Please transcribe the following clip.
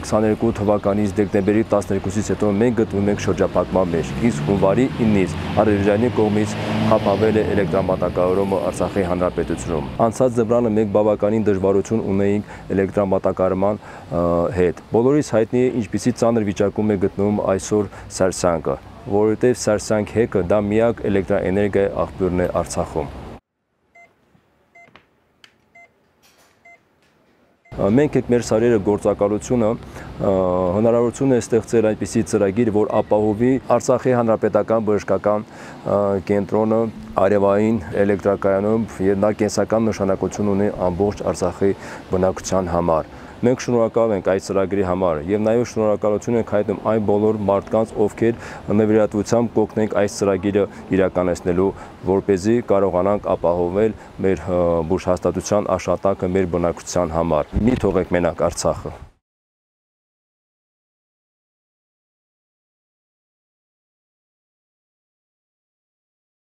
2022 թվականից դեկտեմբերի 12-ից հետո մենք գտնվում ենք շրջափակման մեջ, իսկ հունվարի 9-ից Ադրբեջանի կողմից խափավել է էլեկտրամատակարարումը Արցախի Հանրապետությունում։ Անցած ձմռանը մենք բավականին դժվարություն ունեինք էլեկտրամատակարարման հետ։ Բոլորիս հայտնի է ինչպիսի ծանր վիճակում է գտնվում այսօր Սարսանգը, որովհետև Սարսանգ հեկը դա միակ էլեկտրաէներգիայի աղբյուրն է Արցախում։ Մենք եք մեր սարերը գործակալությունը հնարավորություն է ստեղծել այնպիսի ծրագիր, որ ապահովի Արցախի հանրապետական բժշկական կենտրոնը արևային էլեկտրակայանում եւ նա կենսական նշանակություն ունի ամբողջ Արցախի բնակչության համար։ Մենք շնորհակալ ենք այս ծրագրի համար եւ նաեւ շնորհակալություն ենք հայտնում այն բոլոր մարդկանց, ովքեր նվիրատվությամբ կօգնենք այս ծրագիրը իրականացնելու, որպեսզի կարողանանք ապահովել մեր բուժհաստատության աշխատանքը մեր բնակչության համար։ Մի թողեք մենակ Արցախը։